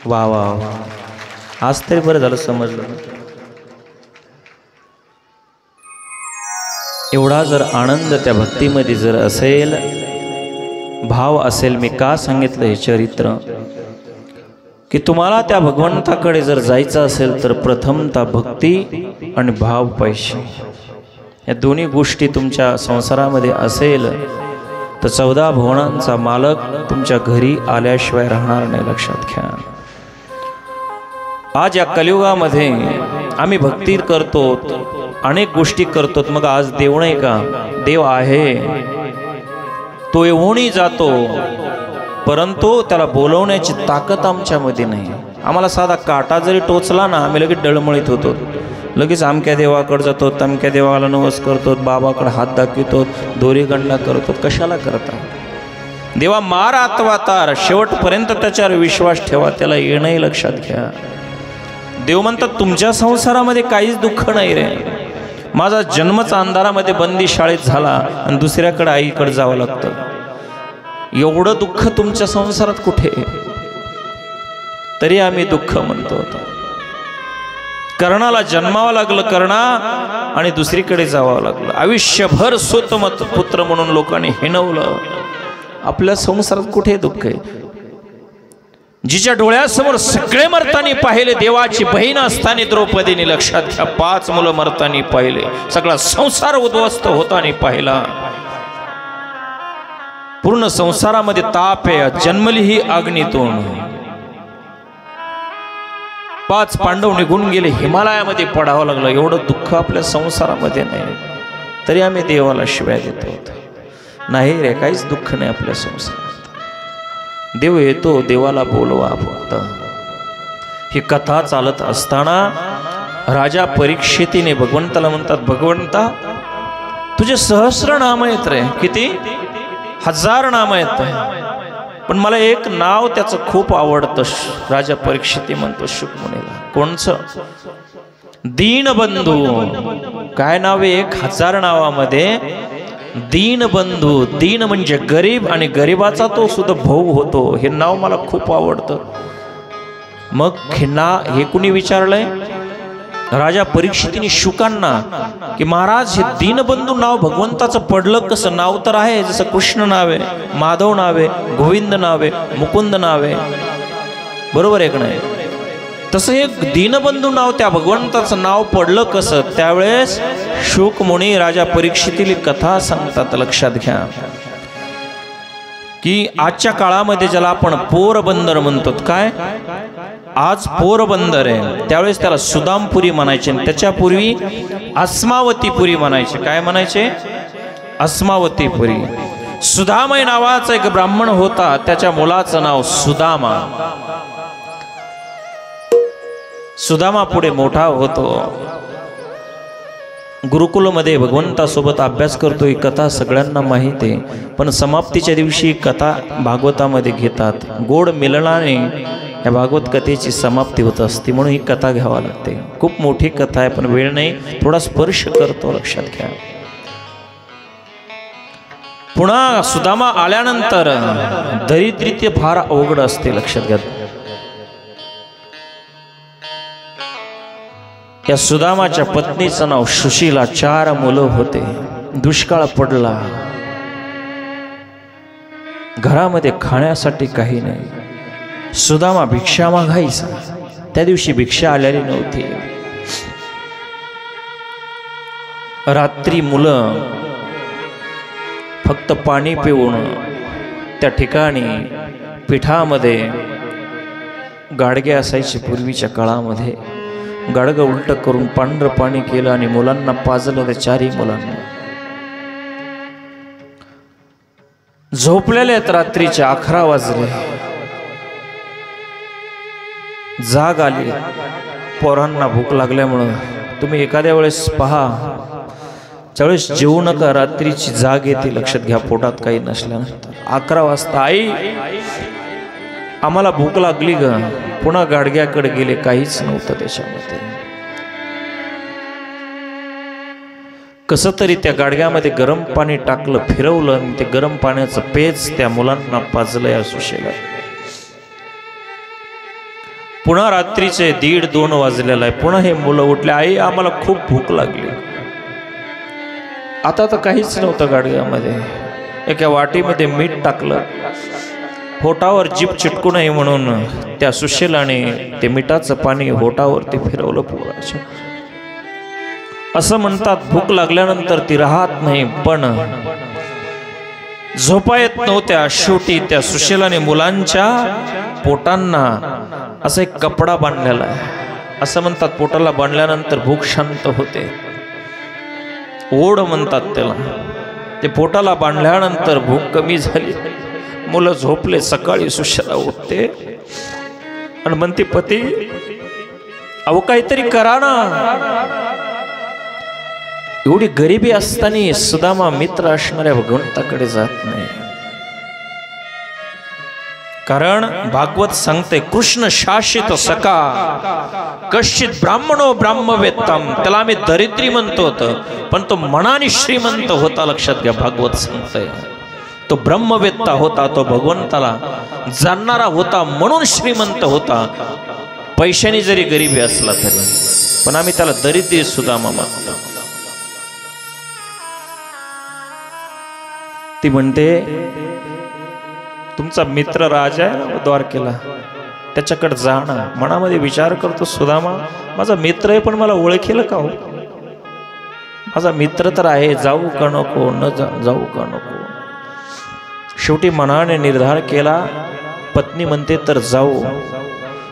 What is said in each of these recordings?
वा वा वा, आज तरी बरं झालं समजलं. एवढा जर आनंद त्या भक्तीमध्ये जर असेल, भाव असेल, मी का सांगितलं हे चरित्र की तुम्हाला त्या भगवंताकडे जर जायचं असेल तर प्रथमतः भक्ती आणि भाव पाहिजे. या दोन्ही गोष्टी तुमच्या संसारामध्ये असेल तर 14 भुवनांचा मालक तुमच्या घरी आल्याशिवाय राहणार नाही, लक्षात घ्या. आज या कलियुगामध्ये आम्ही भक्ती करतो, अनेक गोष्टी करतो, मग आज देव नाही का? देव आहे, तो येऊनही जातो, परंतु त्याला बोलवण्याची ताकद आमच्यामध्ये नाही. आम्हाला साधा काटा जरी टोचला ना, आम्ही लगेच डळमळीत होतो, लगेच अमक्या देवाकडे जातो, तमक्या देवाला नवस करतो, बाबाकडे हात दाखवतो, दोरीगंडा करतो. कशाला करता? देवा मार अथवा तार, शेवटपर्यंत त्याच्यावर विश्वास ठेवा, त्याला येणंही लक्षात घ्या. देव म्हणतात तुमच्या संसारामध्ये काहीच दुःख नाही रे, माझा जन्मच अंधारामध्ये बंदी शाळेत झाला आणि दुसऱ्याकडे आईकडे जावं लागतं, एवढं दुःख तुमच्या संसारात कुठे? तरी आम्ही दुःख म्हणतो होतो. कर्णाला जन्मावं लागलं कर्णा आणि दुसरीकडे जावं लागलं. आयुष्यभर स्वतमत पुत्र म्हणून लोकांनी हिणवलं. आपल्या संसारात कुठे दुःख आहे? जिच्या डोळ्यासमोर सगळे मरतानी पाहिले, देवाची बहीण असताना द्रौपदीने, लक्षात घ्या, 5 मुलं मरतानी पाहिले, सगळा संसार उद्ध्वस्त होताना पाहिला. पूर्ण संसारामध्ये ताप आहे, जन्मली ही अग्नीतून. 5 पांडव निघून गेले, हिमालयामध्ये पडावं लागलं. एवढं दुःख आपल्या संसारामध्ये नाही, तरी आम्ही देवाला शिव्या देतो. नाही रे, काहीच दुःख नाही आपल्या संसारात. देव येतो, देवाला बोलवा फक्त. ही कथा चालत असताना राजा परीक्षितीने भगवंताला म्हणतात, भगवंता तुझे सहस्र नाम आहेत रे, किती? 1000 नाम आहेत, पण मला एक नाव त्याचं खूप आवडतं. राजा परीक्षिती म्हणतो शुकमुनीला, कोणचं? दीनबंधू. काय नाव आहे? 1000 नावामध्ये दीनबंधू. दीन म्हणजे गरीब, आणि गरीबाचा तो सुद्धा भाऊ होतो. हे नाव मला खूप आवडतं. मग हे कुणी विचारलंय? राजा परीक्षितीने शुकांना, की महाराज हे दीनबंधू नाव भगवंताचं पडलं कसं? नाव तर आहे, जसं कृष्ण नाव आहे, माधव नाव आहे, गोविंद नाव आहे, मुकुंद नाव आहे, बरोबर आहे का नाही? तसं हे दीनबंधू नाव त्या भगवंताचं नाव पडलं कसं? त्यावेळेस शुक मुनी राजा परीक्षितीला कथा सांगतात, लक्षात घ्या, की आजच्या काळामध्ये ज्याला आपण पोरबंदर म्हणतो, काय आज पोरबंदर आहे, त्यावेळेस त्याला सुदामपुरी म्हणायचे, त्याच्यापूर्वी अस्मावतीपुरी म्हणायचे. काय म्हणायचे? अस्मावतीपुरी. सुदामय नावाचा एक ब्राह्मण होता, त्याच्या मुलाचं नाव सुदामा. सुदामा पुढे मोठा होतो, गुरुकुलमध्ये भगवंतासोबत अभ्यास करतो. ही कथा सगळ्यांना माहीत आहे, पण समाप्तीच्या दिवशी कथा भागवतामध्ये घेतात. गोड मिलनाने या भागवत कथेची समाप्ती होत असते, म्हणून ही कथा घ्यावी लागते. खूप मोठी कथा आहे, पण वेळ नाही, थोडा स्पर्श करतो, लक्षात घ्या. पुन्हा सुदामा आल्यानंतर दरिद्रीते फार अवघड असते, लक्षात घ्या. या सुदामाच्या पत्नीचं नाव सुशीला. 4 मुलं होते. दुष्काळ पडला, घरामध्ये खाण्यासाठी काही नाही. सुदामा भिक्षा मागायचा. त्या दिवशी भिक्षा आलेली नव्हती. रात्री मुलं फक्त पाणी पिऊन त्या ठिकाणी पिठामध्ये गाडगे असायचे. पूर्वीच्या काळामध्ये गाडगं उलट करून पांढरं पाणी केलं आणि मुलांना पाजलं. त्या 4ही मुलांना झोपलेले आहेत. रात्रीचे 11 वाजले. जाग आली. पोरांना भूक लागल्यामुळं तुम्ही एखाद्या वेळेस पहा, ज्यावेळेस जेवू नका, रात्रीची जाग येते, लक्षात घ्या, पोटात काही नसल्यानंतर. 11 वाजता आई आम्हाला भूक लागली ग. पुन्हा गाडग्याकडे गेले, काहीच नव्हतं त्याच्यामध्ये. कसं तरी त्या गाडग्यामध्ये गरम पाणी टाकलं, फिरवलं, आणि ते गरम पाण्याचं पेच त्या मुलांना पाजलं. या सुशेला पुन्हा रात्रीचे 1:30-2 वाजलेला आहे. पुन्हा हे मुलं उठले, आई आम्हाला खूप भूक लागली. आता तर काहीच नव्हतं गाडग्यामध्ये. एका वाटीमध्ये मीठ टाकलं, होटावर जीभ चिटकू नये म्हणून त्या सुशेलाने ते मिठाचं पाणी होटावरती फिरवलं पोराच्या. असं म्हणतात भूक लागल्यानंतर ती राहत नाही, पण झोपा येत नव्हत्या. शेवटी त्या सुशेलाने मुलांच्या पोटांना असा एक कपडा बांधलेला आहे. असं म्हणतात पोटाला बांधल्यानंतर भूक शांत होते. ओढ म्हणतात त्याला. ते पोटाला बांधल्यानंतर भूक कमी झाली, मुलं झोपले. सकाळी सुशेला उठते आणि म्हणते, पती अहो काहीतरी करा ना. एवढी गरिबी असताना सुदामा मित्र असणाऱ्या भगवंताकडे जात नाही. कारण भागवत सांगते, कृष्ण शासित सका कश्चित ब्राह्मणो ब्राह्मवेत्तम. त्याला आम्ही दरिद्री म्हणतो होतं, पण तो मनाने श्रीमंत होता. लक्षात घ्या, भागवत सांगते तो ब्रह्मवेत्ता होता, तो भगवंताला जाणणारा होता म्हणून श्रीमंत होता. पैशाने जरी गरिबी असला तरी, पण आम्ही त्याला दरिद्री सुदामा म्हणतो. ती म्हणते, तुमचा मित्र राजा आहे ना द्वारकेला, त्याच्याकडे जा ना. मनामध्ये विचार करतो, सुदामा माझा मित्र आहे, पण मला ओळखेल का हो? माझा मित्र तर आहे, जाऊ का नको, न जाऊ का नको. शेवटी मनाने निर्धार केला. पत्नी म्हणते तर जाऊ,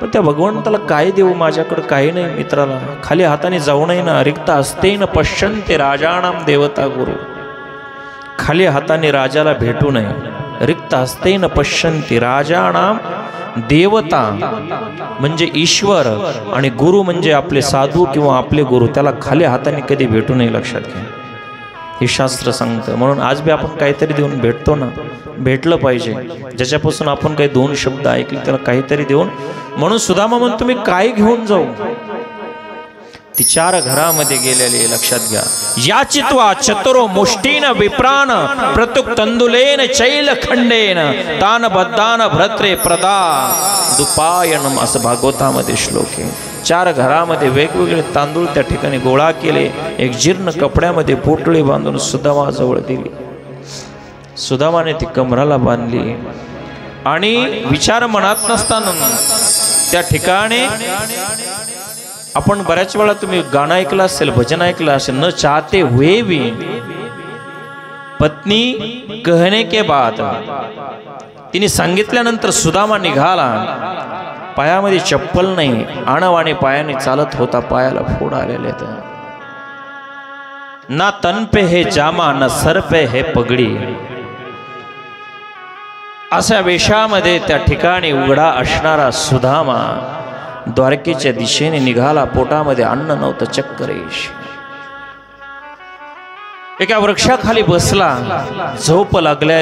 पण त्या भगवंताला काय देऊ, माझ्याकडे काही नाही मित्राला. खाली हाताने जाऊ नये ना. रिक्त असते न पश्यन्ते राजानाम देवता गुरु. खाली हाताने राजाला भेटू नये. रिक्त असते न पश्यन्ते राजानाम देवता म्हणजे ईश्वर, आणि गुरु म्हणजे आपले साधू किंवा आपले गुरु. त्याला खाली हाताने कधी भेटू नये. लक्षात घ्या, हे शास्त्र सांगतं. म्हणून आज बी आपण काहीतरी देऊन भेटतो ना, भेटलं पाहिजे. ज्याच्यापासून आपण काही 2 शब्द ऐकले त्याला काहीतरी देऊन. म्हणून सुदामा म्हणतो, मी काय घेऊन जाऊ? ती 4 घरामध्ये गेलेली. लक्षात घ्या, याचित्वा चतुरो मुष्टीन विप्राण प्रतुक तंदुलेन चैल खंडेन तान बद्धान भ्रत्रे प्रदा दुपायनम. असं भागवतामध्ये श्लोक आहे. 4 घरामध्ये वेगवेगळे तांदूळ त्या ठिकाणी गोळा केले. एक जीर्ण कपड्यामध्ये पोटळी बांधून सुदामाजवळ दिली. सुदामाने ती कमराला बांधली आणि विचार मनात नसताना त्या ठिकाणी आपण बऱ्याच वेळा तुम्ही गाणं ऐकलं असेल, भजन ऐकलं असेल, न चाहते हुए भी पत्नी कहने के बाद. तिने सांगितल्यानंतर सुदामा निघाला. पायामध्ये चप्पल नाही, आणवाने पायाने चालत होता. पायाला फोड आलेले. ना तन पे है जामा, ना सर पे है पगडी. अशा वेशामध्ये त्या ठिकाणी उघडा असणारा सुदामा द्वारकेच्या दिशेने निघाला. पोटामध्ये अन्न नव्हतं, चक्क रेष. एका वृक्षाखाली बसला. झोप लागल्या.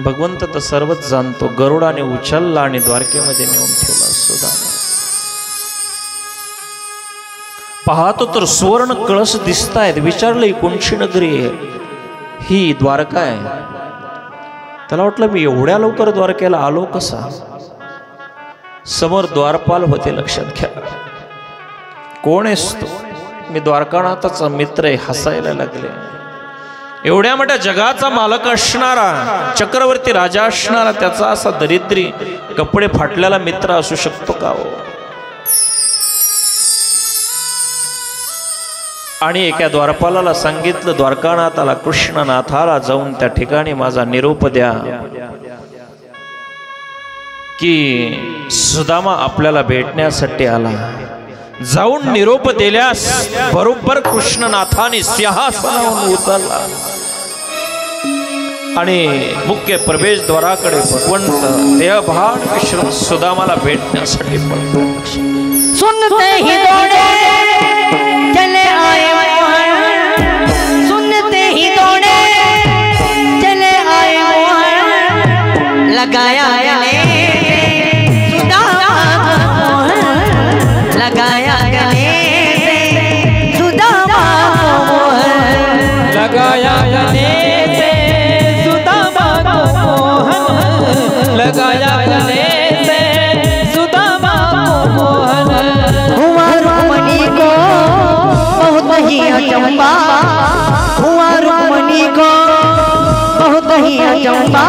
भगवंत तर सर्वच जाणतो. गरुडाने उचलला आणि द्वारकेमध्ये नेऊन ठेवला सुदामा. पाहतो तर सुवर्ण कळस दिसतायत. विचारलं, ही कोणची नगरी आहे? ही द्वारका आहे. त्याला वाटलं, मी एवढ्या लवकर द्वारकेला आलो कसा? समोर द्वारपाल होते. लक्षात घ्या, कोण आहेस तू? मी द्वारकानाथाचा मित्र आहे. हसायला लागले. एवढ्या मोठ्या जगाचा मालक असणारा, चक्रवर्ती राजा असणारा, त्याचा असा दरिद्री कपडे फाटलेला मित्र असू शकतो का हो? आणि एका द्वारपालाला सांगितलं, द्वारकानाथाला, कृष्णनाथाला जाऊन त्या ठिकाणी माझा निरोप द्या की सुदामा आपल्याला भेटण्यासाठी आला. जाऊन निरोप दिल्यास बरोबर कृष्णनाथाने सिंहासनावरून उतरला आणि मुख्य प्रवेशद्वाराकडे भगवंत देहभान विश्रुत सुदामाला भेटण्यासाठी पळतो. सुनते ही दौड़े चले आए मोहन, सुनते ही दौड़े चले आए मोहन, लगाया गले से सुदामा मोहन, लगाया गले से सुदामा मोहन, लगाया गले से सुदामा मोहन, लगाया जाऊंगा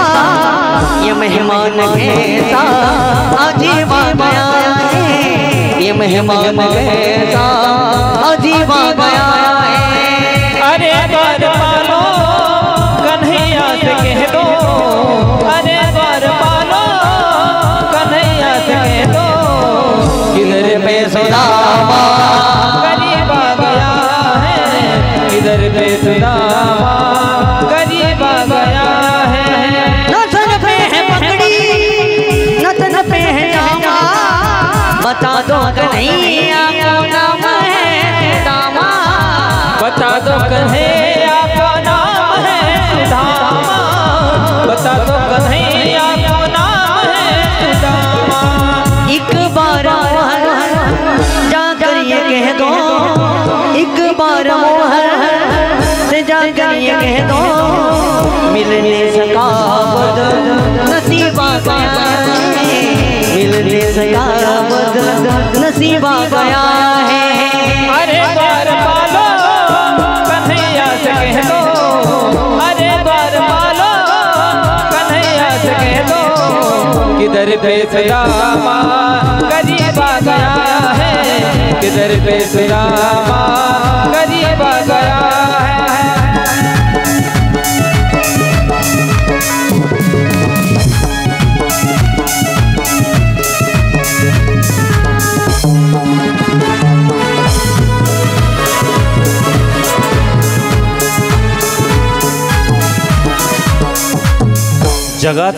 ये मेहमान कैसा अजीब आ गया है, ये मेहमान कैसा अजीब आ गया है। अरे द्वार पालो कन्हैया से कह दो, अरे द्वार पालो कन्हैया से कह दो, किधर पे सुदामा गरीब आ गया है, किधर पे सुदामा गरीब आ गया है। न सर पे है पगड़ी न तन पे है जामा, बता दो कन्हैया को नाम है दामा, बता दो कन्हैया का नाम है सुदामा, बता दो कन्हैया का नाम है सुदामा। एक बार जाकर ये कह दो, एक बार मोहर से जाकर ये कह दो, मिलने सका बदल नसीब आ गया है, मिलने सका बदल नसीब आ गया है। अरे द्वार पालो कन्हैया से कह दो, अरे द्वार पालो कन्हैया से कह दो, किधर पे सुदामा गरीब आ गया है, किधर पे सुदामा गरीब आ गया है। जगात